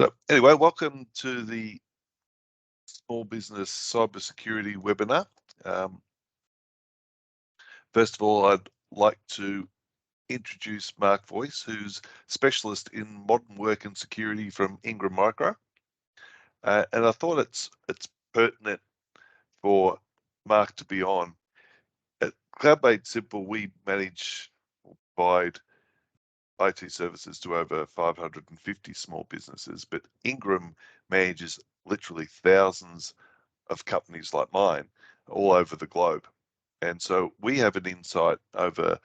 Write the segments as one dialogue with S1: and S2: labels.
S1: So anyway, welcome to the Small Business Cybersecurity Webinar. First of all, I'd like to introduce Mark Voice, who's specialist in modern work and security from Ingram Micro. And I thought it's pertinent for Mark to be on. At Cloud Made Simple, we manage or provide IT services to over 550 small businesses, but Ingram manages literally thousands of companies like mine all over the globe. And so we have an insight over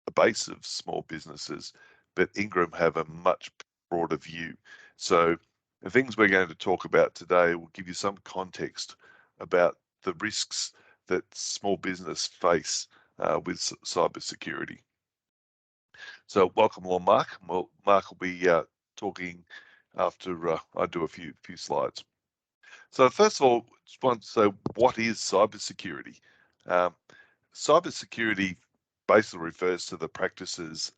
S1: a base of small businesses, but Ingram have a much broader view. So the things we're going to talk about today will give you some context about the risks that small business face with cybersecurity. So welcome along, Mark. Well, Mark will be talking after I do a few slides. So first of all, just want to say, what is cybersecurity? Cybersecurity basically refers to the practices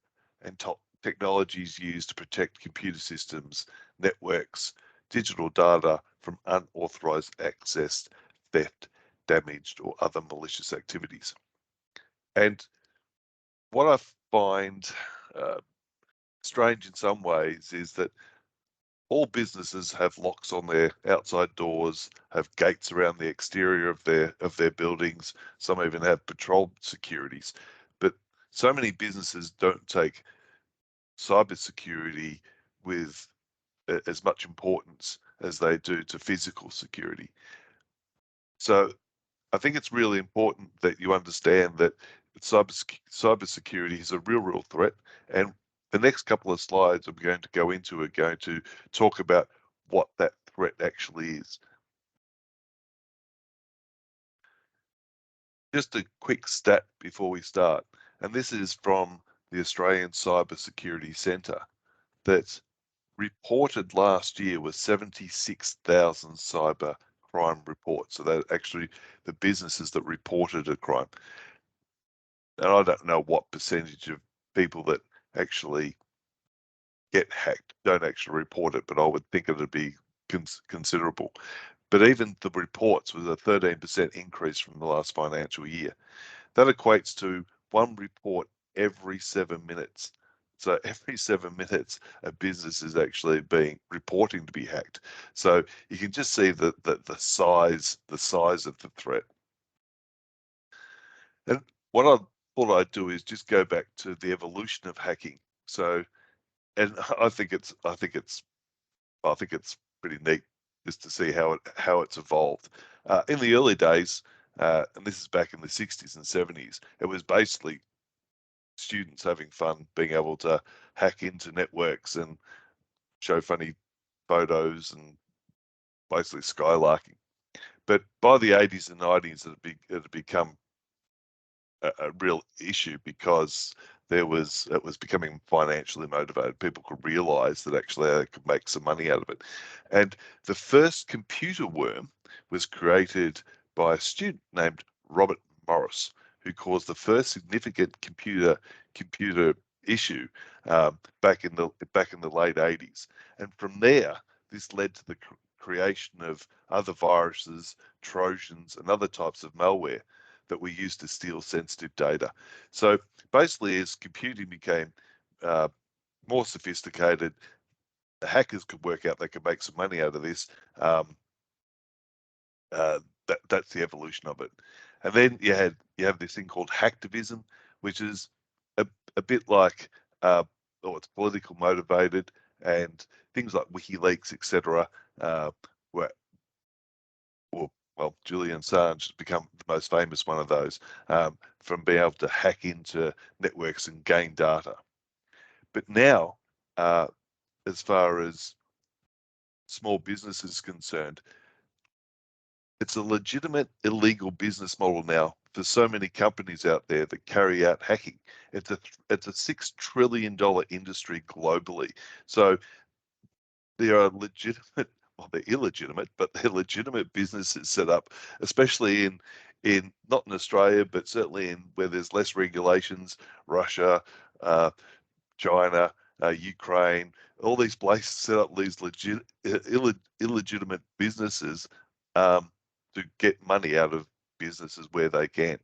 S1: and technologies used to protect computer systems, networks, digital data from unauthorized access, theft, damaged, or other malicious activities. And what I find strange in some ways is that all businesses have locks on their outside doors, have gates around the exterior of their buildings. Some even have patrol securities. But so many businesses don't take cybersecurity with as much importance as they do to physical security. So I think it's really important that you understand that cybersecurity is a real threat, and the next couple of slides I'm going to go into are going to talk about what that threat actually is. Just a quick stat before we start, and this is from the Australian Cybersecurity Centre, that reported last year was 76,000 cyber crime reports. So that actually the businesses that reported a crime. And I don't know what percentage of people that actually get hacked don't actually report it, but I would think it would be considerable. But even the reports was a 13% increase from the last financial year. That equates to one report every 7 minutes. So every 7 minutes, a business is actually reporting to be hacked. So you can just see the size of the threat. And what I thought I'd do is just go back to the evolution of hacking. So, and I think it's pretty neat just to see how it's evolved. In the early days, and this is back in the 60s and 70s, it was basically students having fun, being able to hack into networks and show funny photos and basically skylarking. But by the 80s and 90s, it had become a real issue because it was becoming financially motivated. People could realize that actually they could make some money out of it. And the first computer worm was created by a student named Robert Morris, who caused the first significant computer issue back in the late 80s. And from there, this led to the creation of other viruses, Trojans, and other types of malware that we use to steal sensitive data. So basically, as computing became more sophisticated, the hackers could work out they could make some money out of this. That's the evolution of it. And then you have this thing called hacktivism, which is a bit like it's political motivated, and things like WikiLeaks, etc. Well, Julian Assange has become the most famous one of those, from being able to hack into networks and gain data. But now, as far as small business is concerned, it's a legitimate illegal business model now for so many companies out there that carry out hacking. It's a $6 trillion industry globally. So there are legitimate, well, they're illegitimate, but they're legitimate businesses set up, especially in not in Australia, but certainly in where there's less regulations, Russia, China, Ukraine, all these places set up these illegitimate businesses to get money out of businesses where they can.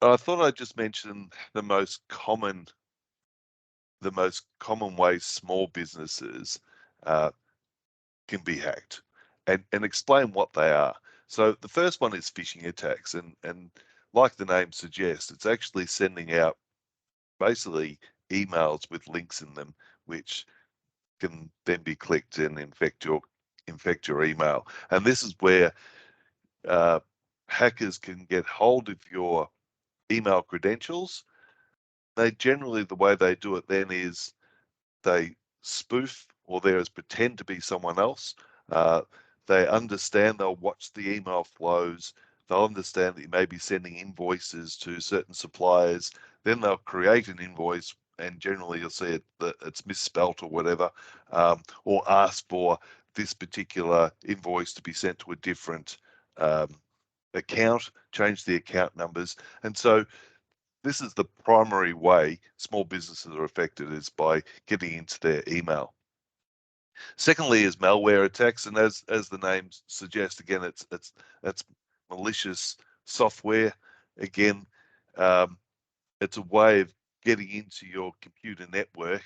S1: I thought I'd just mention the most common ways small businesses uh, can be hacked, and explain what they are. So the first one is phishing attacks, and like the name suggests, it's actually sending out basically emails with links in them, which can then be clicked and infect your email. And this is where uh, hackers can get hold of your email credentials. They generally, the way they do it then is they spoof, or there is pretend to be someone else. Uh, they understand, they'll watch the email flows. They'll understand that you may be sending invoices to certain suppliers. Then they'll create an invoice, and generally you'll see it that it's misspelt or whatever, or ask for this particular invoice to be sent to a different account, change the account numbers. And so this is the primary way small businesses are affected, is by getting into their email. Secondly is malware attacks, and as the name suggests, again, it's malicious software. Again, it's a way of getting into your computer network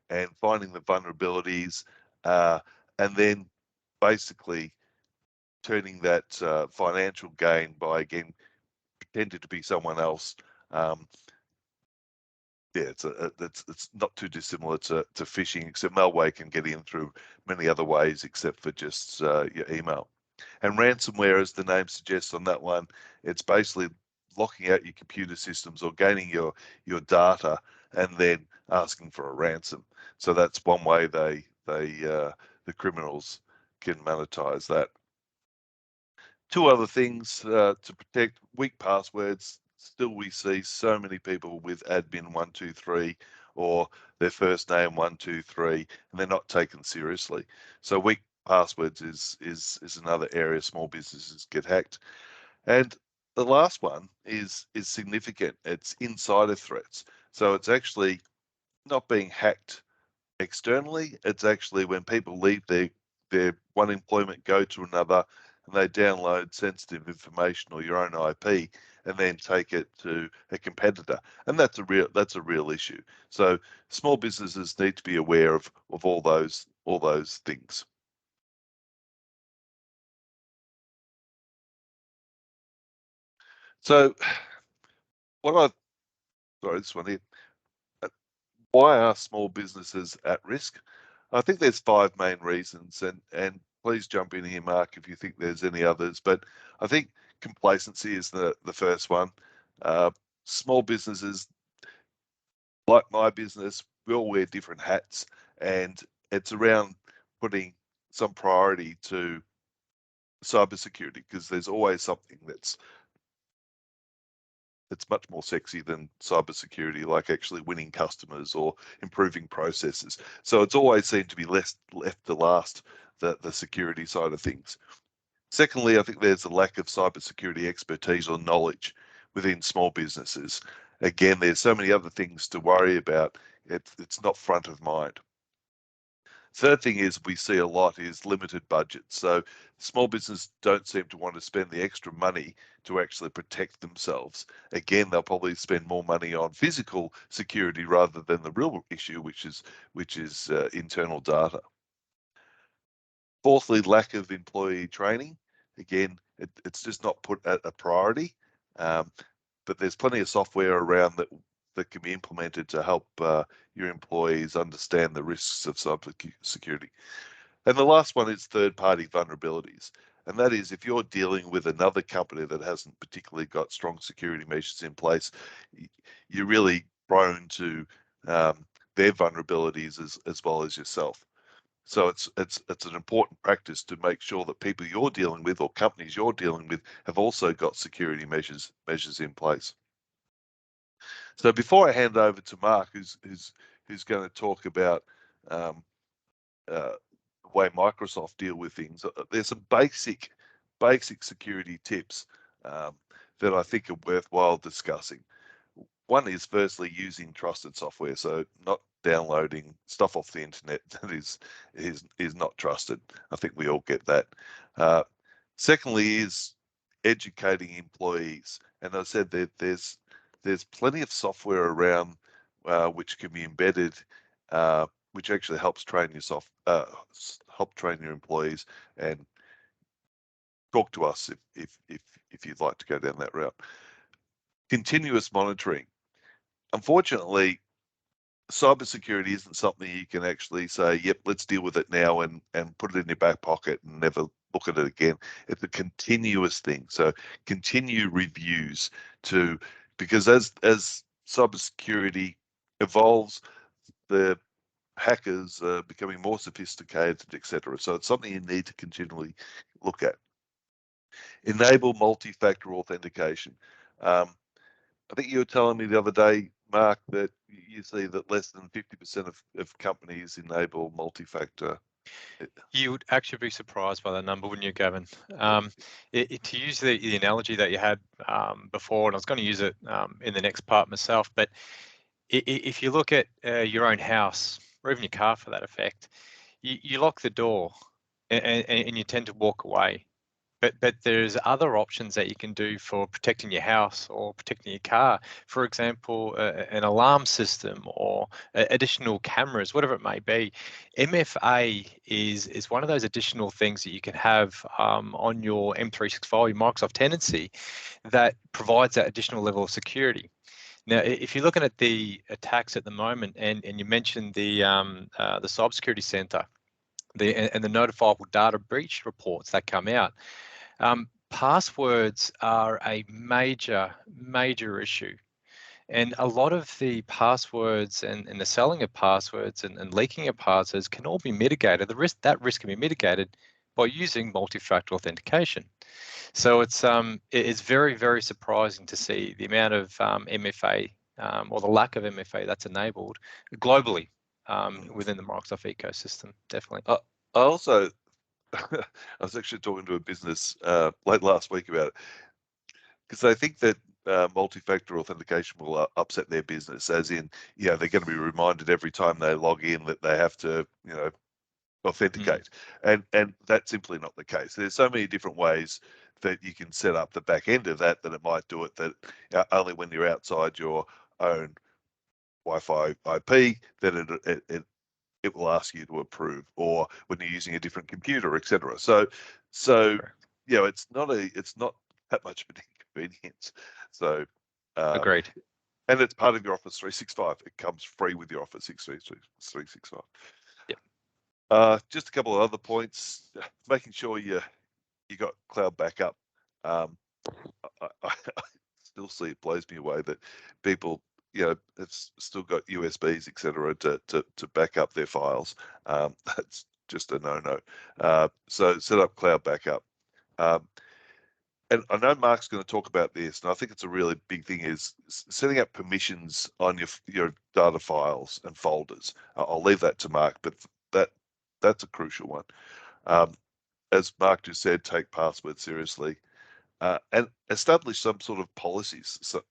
S1: and finding the vulnerabilities, and then basically turning that financial gain by, again, pretending to be someone else. Yeah, it's not too dissimilar to phishing, except malware can get in through many other ways except for just your email. And ransomware, as the name suggests on that one, it's basically locking out your computer systems or gaining your data and then asking for a ransom. So that's one way the criminals can monetize that. Two other things to protect: weak passwords. Still, we see so many people with admin 123 or their first name 123, and they're not taken seriously. So weak passwords is another area small businesses get hacked. And the last one is significant. It's insider threats. So it's actually not being hacked externally. It's actually when people leave their one employment, go to another, and they download sensitive information or your own IP and then take it to a competitor. And that's a real issue. So small businesses need to be aware of all those things. So what I sorry, this one here. uh, Why are small businesses at risk? I think there's five main reasons, and please jump in here, Mark, if you think there's any others. But I think complacency is the first one. Uh, Small businesses, like my business, we all wear different hats, and it's around putting some priority to cybersecurity, because there's always something that's much more sexy than cybersecurity, like actually winning customers or improving processes. So it's always seemed to be left to last, the security side of things. Secondly, I think there's a lack of cybersecurity expertise or knowledge within small businesses. Again, there's so many other things to worry about. It's not front of mind. Third thing is we see a lot is limited budgets. So small business don't seem to want to spend the extra money to actually protect themselves. Again, they'll probably spend more money on physical security rather than the real issue, which is internal data. Fourthly, lack of employee training. Again, it's just not put at a priority. Um, but there's plenty of software around that can be implemented to help your employees understand the risks of cybersecurity. And the last one is third-party vulnerabilities. And that is, if you're dealing with another company that hasn't particularly got strong security measures in place, you're really prone to their vulnerabilities as well as yourself. So it's an important practice to make sure that people you're dealing with or companies you're dealing with have also got security measures in place. So before I hand over to Mark, who's going to talk about um, the way Microsoft deal with things, there's some basic security tips that I think are worthwhile discussing. One is firstly using trusted software, so not downloading stuff off the internet that is not trusted. I think we all get that. Secondly is educating employees, and I said that there's plenty of software around which can be embedded, which actually helps train help train your employees, and talk to us if you'd like to go down that route. Continuous monitoring. Unfortunately, cybersecurity isn't something you can actually say, yep, let's deal with it now and put it in your back pocket and never look at it again. It's a continuous thing. So continue reviews because as cybersecurity evolves, the hackers are becoming more sophisticated, etc. So it's something you need to continually look at. Enable multi-factor authentication. I think you were telling me the other day, Mark, that you see that less than 50% of companies enable multi-factor.
S2: You would actually be surprised by that number, wouldn't you, Gavin? To use the analogy that you had before, and I was going to use it in the next part myself, but if you look at your own house, or even your car for that effect, you lock the door and you tend to walk away. But there's other options that you can do for protecting your house or protecting your car. For example, an alarm system or additional cameras, whatever it may be. MFA is one of those additional things that you can have on your M365, your Microsoft tenancy, that provides that additional level of security. Now, if you're looking at the attacks at the moment, and you mentioned the Cybersecurity Center, and the notifiable data breach reports that come out, passwords are a major issue. And a lot of the passwords and the selling of passwords and leaking of passwords can all be mitigated. That risk can be mitigated by using multi-factor authentication. So it's very surprising to see the amount of MFA or the lack of MFA that's enabled globally within the Microsoft ecosystem. Definitely.
S1: I also, I was actually talking to a business late last week about it, because they think that multi-factor authentication will upset their business, as in, they're going to be reminded every time they log in that they have to, authenticate, and that's simply not the case. There's so many different ways that you can set up the back end of that it might do it that only when you're outside your own Wi-Fi IP that it will ask you to approve, or when you're using a different computer, etc. So it's not that much of an inconvenience. So
S2: Agreed.
S1: And it's part of your Office 365. It comes free with your Office 365.
S2: Yep.
S1: Just a couple of other points. Making sure you got cloud backup. I still see, it blows me away that people have still got USBs, etc., to back up their files. That's just a no-no. So set up cloud backup. And I know Mark's going to talk about this, and I think it's a really big thing, is setting up permissions on your data files and folders. I'll leave that to Mark, but that's a crucial one. As Mark just said, take passwords seriously, and establish some sort of policies. So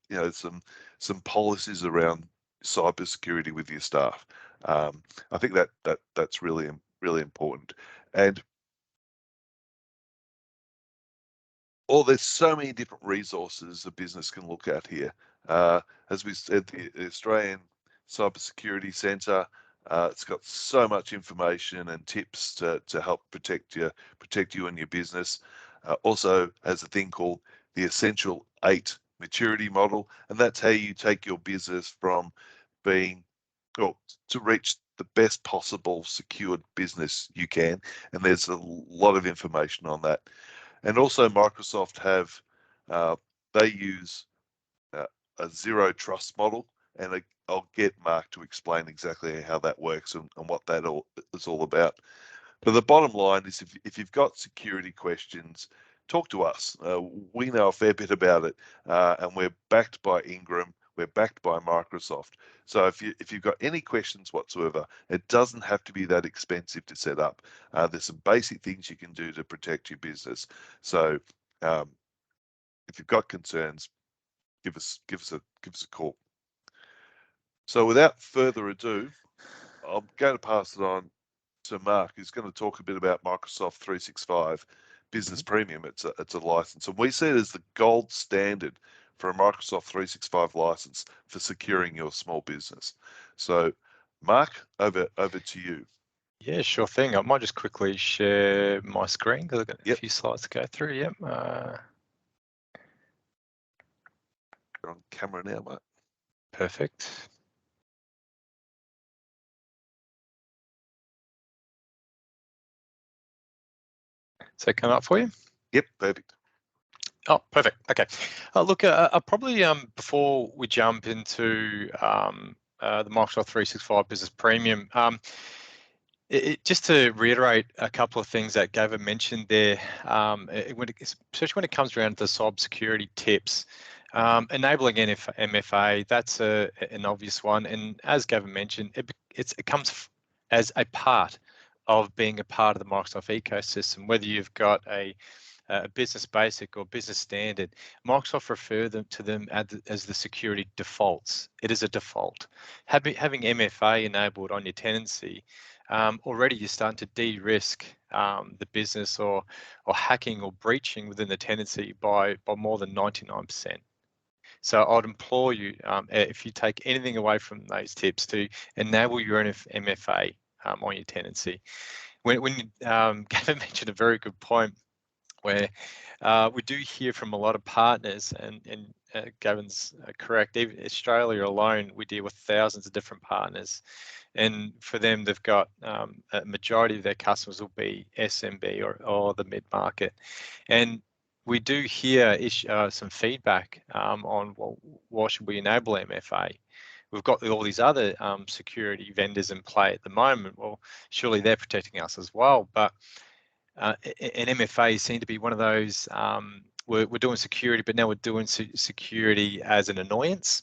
S1: some policies around cybersecurity with your staff. I think that's really important. And there's so many different resources a business can look at here. As we said, the Australian Cybersecurity Centre, it's got so much information and tips to help protect you and your business. Also has a thing called the Essential 8 maturity model, and that's how you take your business from being, to reach the best possible secured business you can. And there's a lot of information on that. And also Microsoft they use a zero trust model, and I'll get Mark to explain exactly how that works and what that is all about. But the bottom line is, if you've got security questions, talk to us. We know a fair bit about it, and we're backed by Ingram. We're backed by Microsoft. So if you've got any questions whatsoever, it doesn't have to be that expensive to set up. There's some basic things you can do to protect your business. So if you've got concerns, give us a call. So without further ado, I'm going to pass it on to Mark, who's going to talk a bit about Microsoft 365 Business Premium. It's a license, and we see it as the gold standard for a Microsoft 365 license for securing your small business. So, Mark, over to you.
S2: Yeah, sure thing. I might just quickly share my screen because I've got a
S1: Yep.
S2: few slides to go through. Yep.
S1: You're on camera now, mate.
S2: Perfect. Is that coming up for you?
S1: Yep, perfect.
S2: Oh, perfect. Okay. Look, probably before we jump into the Microsoft 365 Business Premium, just to reiterate a couple of things that Gavin mentioned there, especially when it comes around to cybersecurity tips, enabling MFA, that's an obvious one. And as Gavin mentioned, it comes as a part of being a part of the Microsoft ecosystem, whether you've got a business basic or business standard. Microsoft refer to them as the security defaults. It is a default. Having MFA enabled on your tenancy, already you're starting to de-risk the business or hacking or breaching within the tenancy by more than 99%. So I'd implore you, if you take anything away from those tips, to enable your own MFA on your tenancy. When Gavin mentioned a very good point, where we do hear from a lot of partners, and Gavin's correct. Even Australia alone, we deal with thousands of different partners, and for them, they've got a majority of their customers will be SMB or the mid-market, and we do hear some feedback on, well, why should we enable MFA? We've got all these other security vendors in play at the moment. Well, surely they're protecting us as well, but and MFA seem to be one of those, we're doing security, but now we're doing security as an annoyance.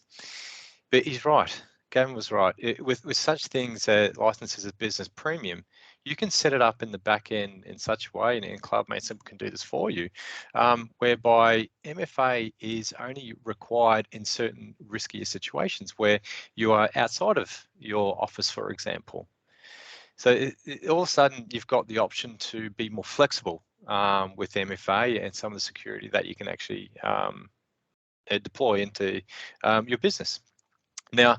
S2: But he's right. Gavin was right. With such things, licenses as business premium, you can set it up in the back end in such a way, and CloudMate can do this for you, whereby MFA is only required in certain riskier situations where you are outside of your office, for example. So all of a sudden, you've got the option to be more flexible with MFA and some of the security that you can actually deploy into your business. Now,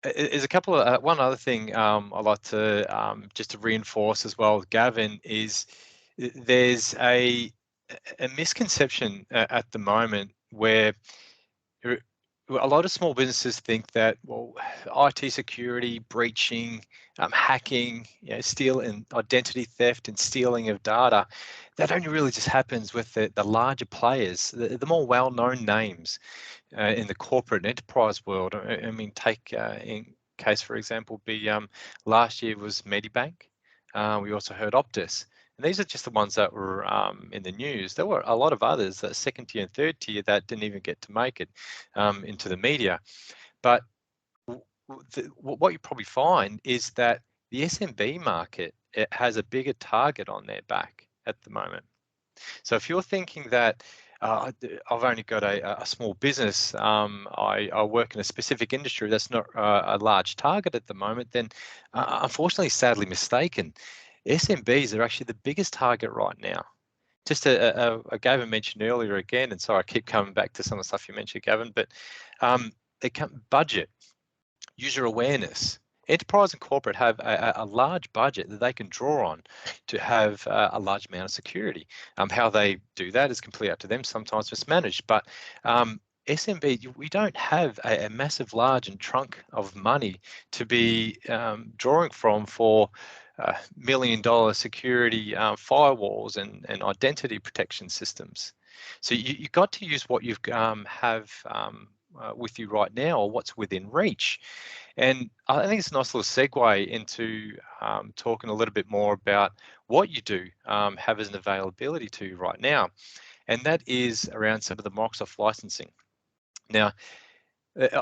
S2: there's a couple of one other thing I'd like to just to reinforce as well with Gavin is there's a misconception at the moment where a lot of small businesses think that, well, IT security, breaching, hacking, stealing, identity theft and stealing of data, that only really just happens with the larger players, the more well-known names in the corporate and enterprise world. I mean, take in case, for example, last year was Medibank. We also heard Optus. And these are just the ones that were in the news. There were a lot of others, second tier and third tier, that didn't even get to make it into the media. But what you probably find is that the SMB market, it has a bigger target on their back at the moment. So if you're thinking that I've only got a small business, I work in a specific industry that's not a large target at the moment, then unfortunately, sadly mistaken. SMBs are actually the biggest target right now. Just Gavin mentioned earlier again, and sorry, I keep coming back to some of the stuff you mentioned, Gavin, but budget, user awareness. Enterprise and corporate have a large budget that they can draw on to have a large amount of security. How they do that is completely up to them. Sometimes it's managed, but SMB, we don't have a massive, large and trunk of money to be drawing from for $1 million security firewalls and identity protection systems. So you got to use what you have with you right now, or what's within reach. And I think it's a nice little segue into talking a little bit more about what you do have as an availability to right now, and that is around some of the Microsoft licensing. Now,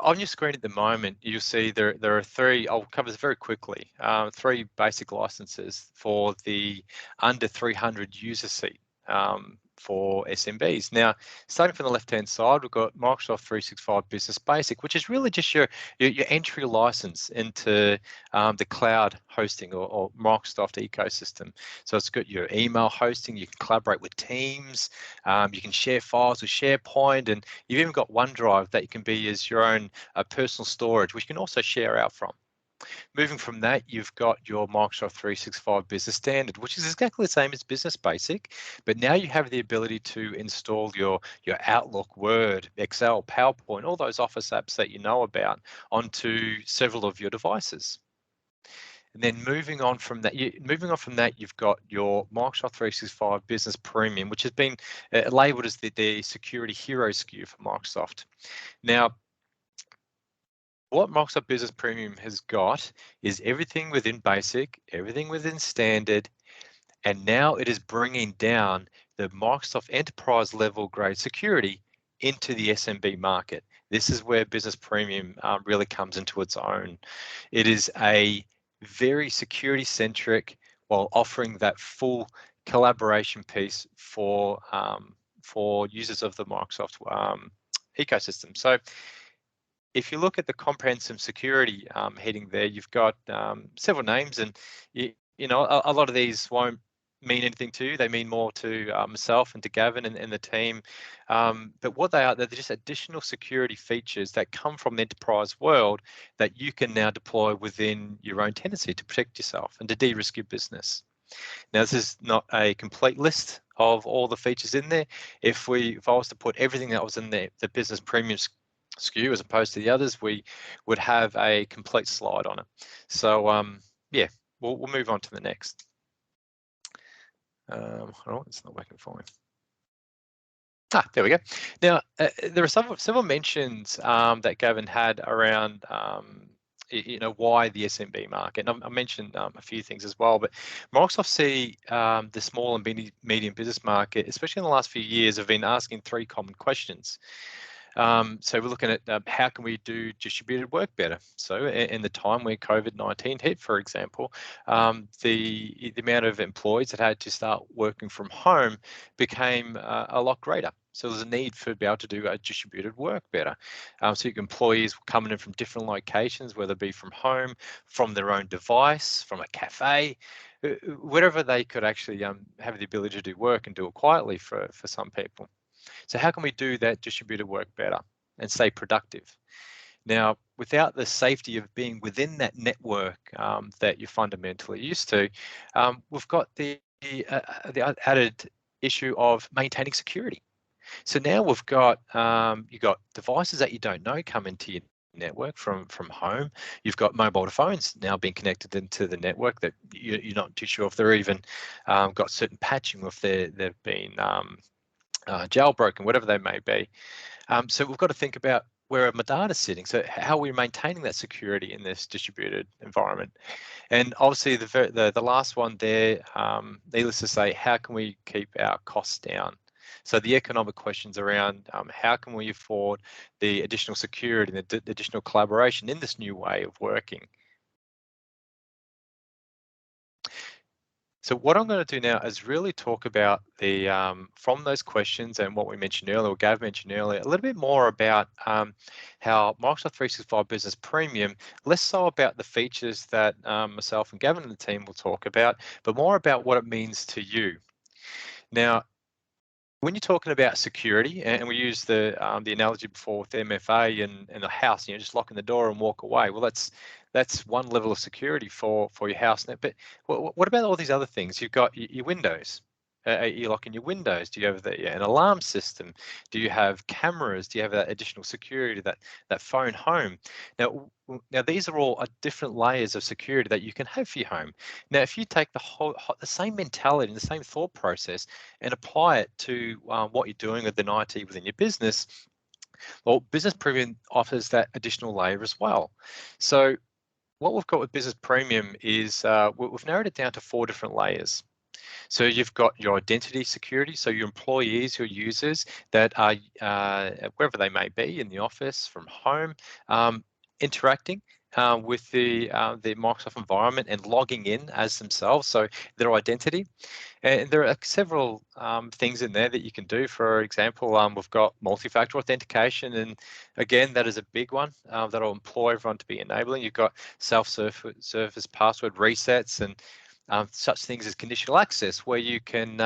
S2: on your screen at the moment, you'll see there are three. I'll cover this very quickly. Three basic licenses for the under 300 user seat for SMBs. Now, starting from the left-hand side, we've got Microsoft 365 Business Basic, which is really just your entry license into the cloud hosting or Microsoft ecosystem. So it's got your email hosting, you can collaborate with Teams, you can share files with SharePoint, and you've even got OneDrive that you can be as your own personal storage, which you can also share out from. Moving from that, you've got your Microsoft 365 Business Standard, which is exactly the same as Business Basic, but now you have the ability to install your Outlook, Word, Excel, PowerPoint, all those Office apps that you know about onto several of your devices. And then moving on from that, you've got your Microsoft 365 Business Premium, which has been labeled as the Security Hero SKU for Microsoft. Now, what Microsoft Business Premium has got is everything within Basic, everything within Standard, and now it is bringing down the Microsoft Enterprise level grade security into the SMB market. This is where Business Premium really comes into its own. It is a very security centric while offering that full collaboration piece for users of the Microsoft ecosystem. So if you look at the comprehensive security heading there, you've got several names, and you know a lot of these won't mean anything to you. They mean more to myself and to Gavin and the team. But what they are, they're just additional security features that come from the enterprise world that you can now deploy within your own tenancy to protect yourself and to de-risk your business. Now, this is not a complete list of all the features in there. If I was to put everything that was in the Business Premium SKU as opposed to the others, we would have a complete slide on it. So yeah, we'll move on to the next. Oh, it's not working for me. There we go. Now, there are several mentions that Gavin had around why the SMB market. And I mentioned a few things as well, but Microsoft see the small and medium business market, especially in the last few years, have been asking three common questions. So we're looking at how can we do distributed work better? So in the time when COVID-19 hit, for example, the amount of employees that had to start working from home became a lot greater. So there's a need for be able to do distributed work better. So employees coming in from different locations, whether it be from home, from their own device, from a cafe, wherever they could actually have the ability to do work and do it quietly for some people. So how can we do that distributed work better and stay productive? Now, without the safety of being within that network that you're fundamentally used to, we've got the added issue of maintaining security. So now we've got you've got devices that you don't know come into your network from home. You've got mobile phones now being connected into the network that you're not too sure if they're even got certain patching, or if they've been jailbroken, whatever they may be. So we've got to think about where are my data sitting? So how are we maintaining that security in this distributed environment? And obviously the last one there, needless to say, how can we keep our costs down? So the economic questions around how can we afford the additional security and the additional collaboration in this new way of working? So what I'm going to do now is really talk about the from those questions and what we mentioned earlier, or Gav mentioned earlier, a little bit more about how Microsoft 365 Business Premium, less so about the features that myself and Gavin and the team will talk about, but more about what it means to you. Now, when you're talking about security, and we used the analogy before with MFA and the house, just locking the door and walk away. Well, that's one level of security for your house. But what about all these other things? You've got your windows. Are you locking your windows? Do you have an alarm system? Do you have cameras? Do you have that additional security, that phone home? Now these are all different layers of security that you can have for your home. Now, if you take the same mentality and the same thought process and apply it to what you're doing with an IT within your business, well, Business Premium offers that additional layer as well. So what we've got with Business Premium is we've narrowed it down to 4 different layers. So you've got your identity security, so your employees, your users that are wherever they may be, in the office, from home, interacting. with the Microsoft environment and logging in as themselves, so their identity. And there are several things in there that you can do. For example, we've got multi-factor authentication, and again, that is a big one that'll employ everyone to be enabling. You've got self-service password resets and such things as conditional access, where you can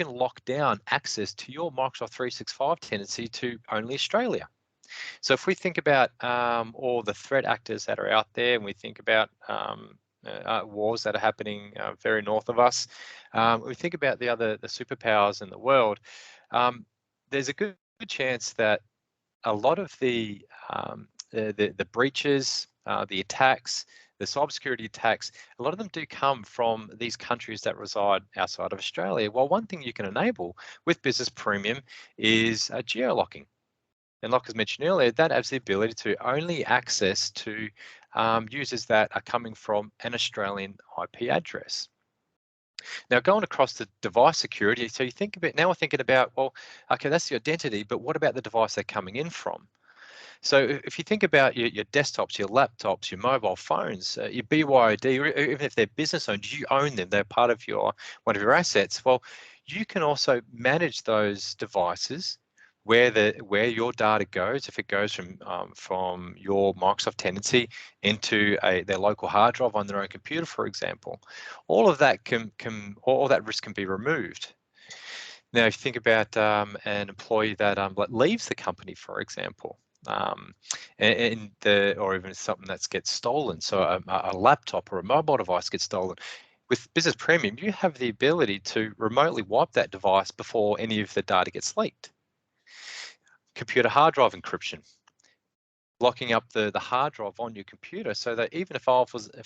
S2: lock down access to your Microsoft 365 tenancy to only Australia. So if we think about all the threat actors that are out there, and we think about wars that are happening very north of us, we think about the superpowers in the world, there's a good chance that a lot of the breaches, the attacks, the cybersecurity attacks, a lot of them do come from these countries that reside outside of Australia. Well, one thing you can enable with Business Premium is geolocking. And like I mentioned earlier, that has the ability to only access to users that are coming from an Australian IP address. Now, going across to device security, so you think about, now we're thinking about, well, okay, that's the identity, but what about the device they're coming in from? So if you think about your desktops, your laptops, your mobile phones, your BYOD, or even if they're business owned, you own them, they're part of one of your assets. Well, you can also manage those devices where your data goes. If it goes from your Microsoft tenancy into their local hard drive on their own computer, for example, all of that all that risk can be removed. Now, if you think about an employee that leaves the company, for example, or even something that gets stolen, so a laptop or a mobile device gets stolen. With Business Premium, you have the ability to remotely wipe that device before any of the data gets leaked. Computer hard drive encryption, locking up the hard drive on your computer, so that even if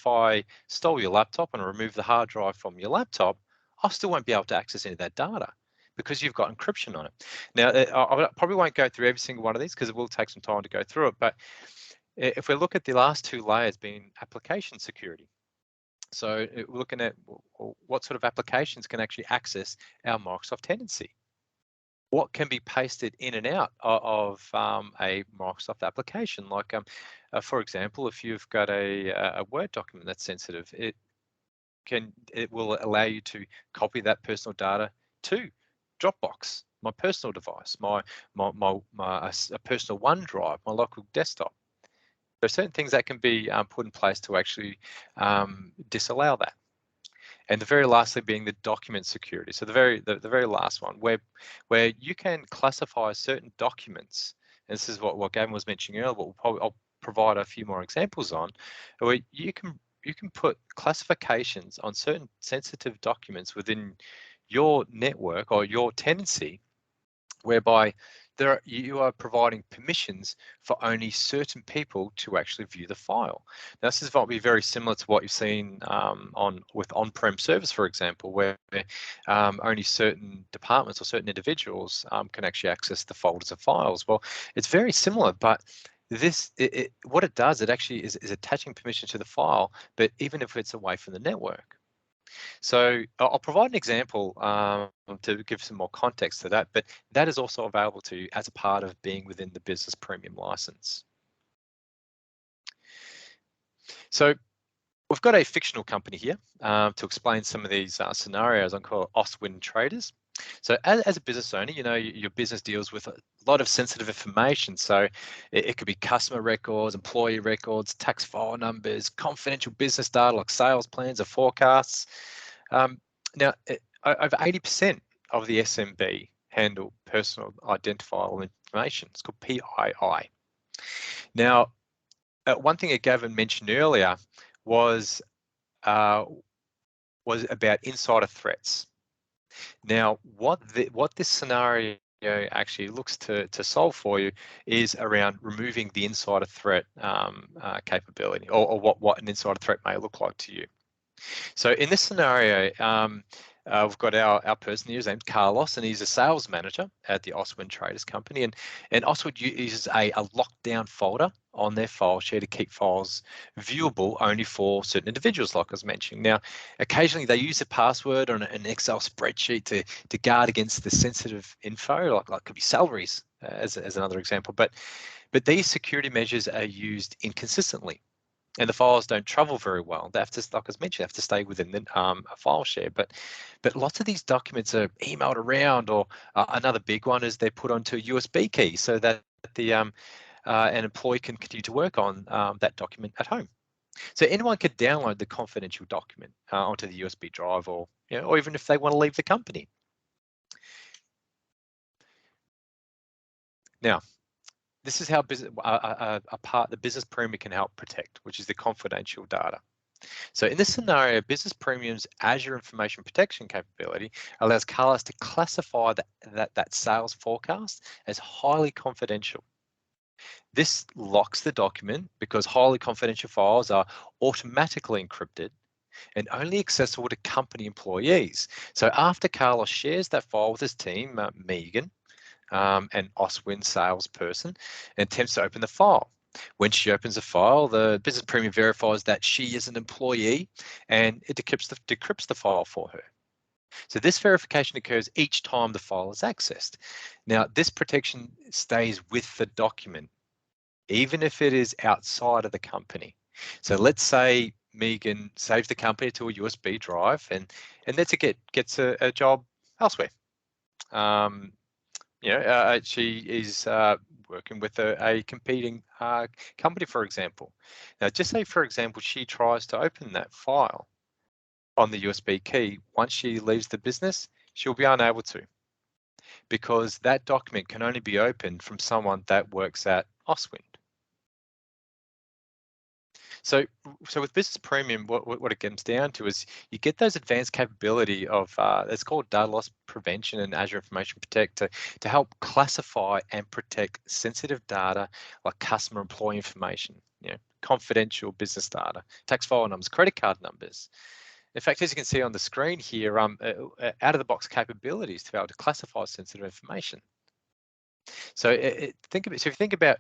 S2: I stole your laptop and removed the hard drive from your laptop, I still won't be able to access any of that data because you've got encryption on it. Now, I probably won't go through every single one of these because it will take some time to go through it, but if we look at the last two layers being application security, so we're looking at what sort of applications can actually access our Microsoft tenancy. What can be pasted in and out of a Microsoft application? Like, for example, if you've got a Word document that's sensitive, it will allow you to copy that personal data to Dropbox, my personal device, my personal OneDrive, my local desktop. There are certain things that can be put in place to actually disallow that. And the very lastly being the document security. So the very last one, where you can classify certain documents, and this is what Gavin was mentioning earlier, but I'll provide a few more examples on, where you can put classifications on certain sensitive documents within your network or your tenancy, whereby you are providing permissions for only certain people to actually view the file. Now, this is what will be very similar to what you've seen with on-prem servers, for example, where only certain departments or certain individuals can actually access the folders of files. Well, it's very similar, but what it does, it actually is attaching permission to the file, but even if it's away from the network. So I'll provide an example to give some more context to that, but that is also available to you as a part of being within the Business Premium license. So we've got a fictional company here to explain some of these scenarios. I'm called Oswin Traders. So as a business owner, your business deals with a lot of sensitive information. So it could be customer records, employee records, tax file numbers, confidential business data like sales plans or forecasts. Now, over 80% of the SMB handle personal identifiable information. It's called PII. Now, one thing that Gavin mentioned earlier was about insider threats. Now, what this scenario actually looks to solve for you is around removing the insider threat capability, or what an insider threat may look like to you. So in this scenario, we've got our person here, his name's Carlos, and he's a sales manager at the Oswin Traders company. And Oswin uses a lockdown folder on their file share to keep files viewable only for certain individuals, like I was mentioning. Now, occasionally they use a password on an Excel spreadsheet to guard against the sensitive info, like could be salaries as another example. But these security measures are used inconsistently, and the files don't travel very well. They have to, like I mentioned, they have to stay within the, a file share. But lots of these documents are emailed around, or another big one is they're put onto a USB key so that the an employee can continue to work on that document at home. So anyone could download the confidential document onto the USB drive, or or even if they want to leave the company. Now, this is how a part the business premium can help protect, which is the confidential data. So in this scenario, Business Premium's Azure Information Protection capability allows Carlos to classify that sales forecast as highly confidential. This locks the document because highly confidential files are automatically encrypted and only accessible to company employees. So after Carlos shares that file with his team, Megan, an Oswin salesperson, and attempts to open the file. When she opens the file, the Business Premium verifies that she is an employee, and it decrypts the file for her. So this verification occurs each time the file is accessed. Now, this protection stays with the document, even if it is outside of the company. So let's say Megan saves the company to a USB drive, and that's gets a job elsewhere. She is working with a competing company, for example. Now, just say, for example, she tries to open that file on the USB key. Once she leaves the business, she'll be unable to, because that document can only be opened from someone that works at Oswind. So with Business Premium, what it comes down to is you get those advanced capability of it's called data loss prevention and Azure Information Protect to help classify and protect sensitive data like customer employee information, confidential business data, tax file numbers, credit card numbers. In fact, as you can see on the screen here, out of the box capabilities to be able to classify sensitive information. So if you think about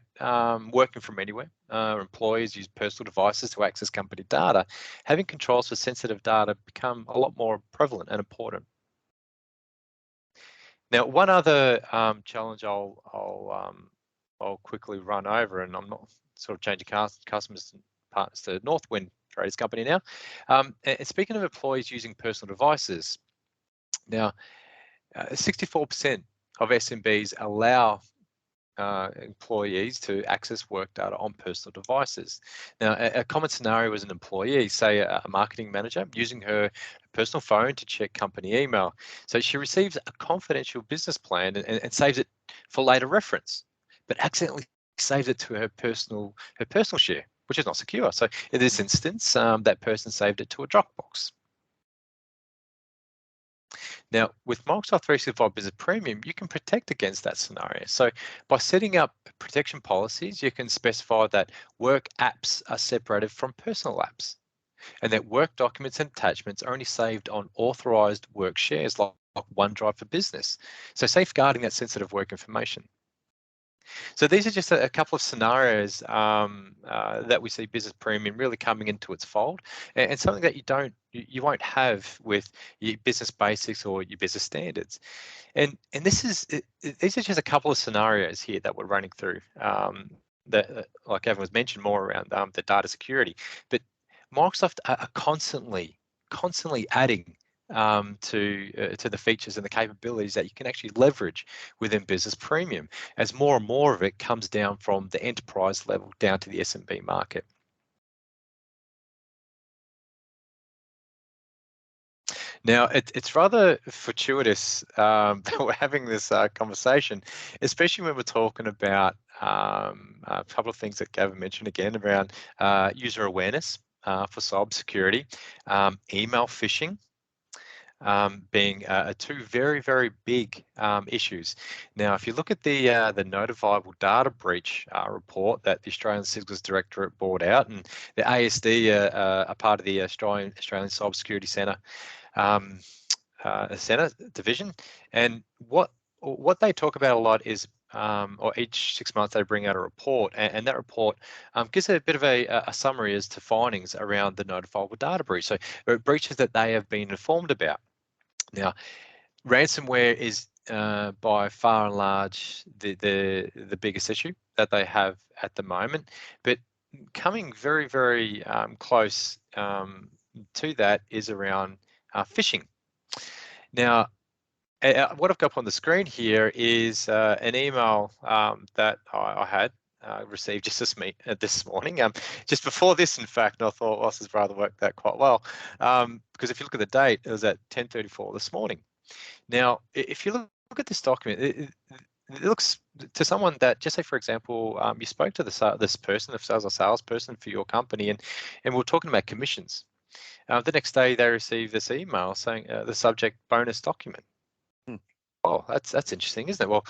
S2: working from anywhere, employees use personal devices to access company data, having controls for sensitive data become a lot more prevalent and important. Now, one other challenge I'll quickly run over, and I'm not sort of changing customers and partners to Northwind Traders Company now. And speaking of employees using personal devices, now 64% of SMBs allow employees to access work data on personal devices. Now, a common scenario is an employee, say a marketing manager, using her personal phone to check company email. So she receives a confidential business plan and saves it for later reference, but accidentally saves it to her personal share, which is not secure. So in this instance, that person saved it to a Dropbox. Now, with Microsoft 365 Business Premium, you can protect against that scenario. So by setting up protection policies, you can specify that work apps are separated from personal apps, and that work documents and attachments are only saved on authorized work shares like OneDrive for Business. So safeguarding that sensitive work information. So these are just a couple of scenarios that we see Business Premium really coming into its fold, and something that you won't have with your Business Basics or your Business Standards. And these are just a couple of scenarios here that we're running through that, like Evan was mentioned, more around the data security. But Microsoft are constantly adding to the features and the capabilities that you can actually leverage within Business Premium, as more and more of it comes down from the enterprise level down to the SMB market. Now, it's rather fortuitous that we're having this conversation, especially when we're talking about a couple of things that Gavin mentioned again around user awareness for cybersecurity, email phishing, being two very, very big issues. Now, if you look at the notifiable data breach report that the Australian Signals Directorate brought out, and the ASD are part of the Australian Cybersecurity Centre division, and what they talk about a lot is or each 6 months they bring out a report, and that report gives a bit of a summary as to findings around the notifiable data breach. So breaches that they have been informed about. Now, ransomware is by far and large the biggest issue that they have at the moment. But coming very, very close to that is around phishing. Now, what I've got up on the screen here is an email that I had received just this morning. Just before this, in fact, I thought, well, this has rather worked out quite well. Because if you look at the date, it was at 10:34 this morning. Now, if you look at this document, it looks to someone that, just say, for example, you spoke to this person, if sales or salesperson for your company, and we're talking about commissions. The next day, they receive this email saying the subject bonus document. Oh, that's interesting, isn't it? Well,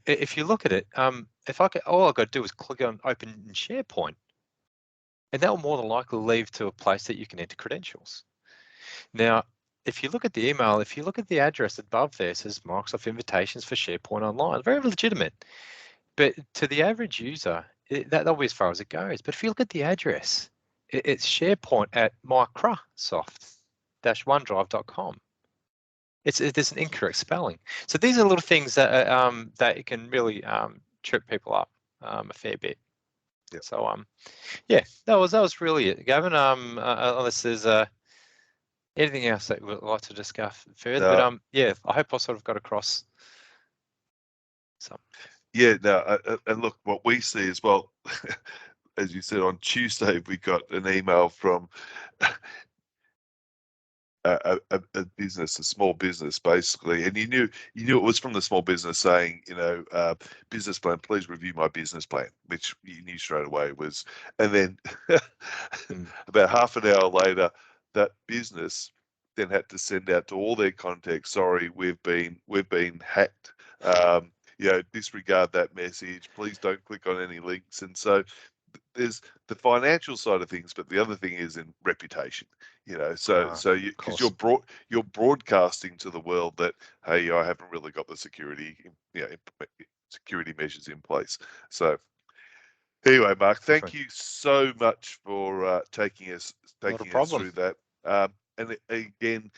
S2: if you look at it, if all I've got to do is click on Open in SharePoint, and that will more than likely lead to a place that you can enter credentials. Now, if you look at the email, if you look at the address above there, it says Microsoft Invitations for SharePoint Online. Very legitimate. But to the average user, that'll be as far as it goes. But if you look at the address, it's SharePoint at Microsoft-OneDrive.com. There's an incorrect spelling. So these are little things that that can really trip people up a fair bit.
S1: Yep.
S2: So yeah, that was really it, Gavin. Unless there's anything else that you would like to discuss further, but yeah, I hope I sort of got across some.
S1: Yeah, no, and look, what we see as well, as you said, on Tuesday we got an email from a business, a small business, basically, and you knew it was from the small business saying, business plan, please review my business plan, which you knew straight away was, and then about half an hour later, that business then had to send out to all their contacts, sorry, we've been hacked. Disregard that message. Please don't click on any links. And so there's the financial side of things, but the other thing is in reputation. Because you're broadcasting to the world that, hey, I haven't really got the security measures in place. So anyway, Mark, thank you so much for taking us through that. And again,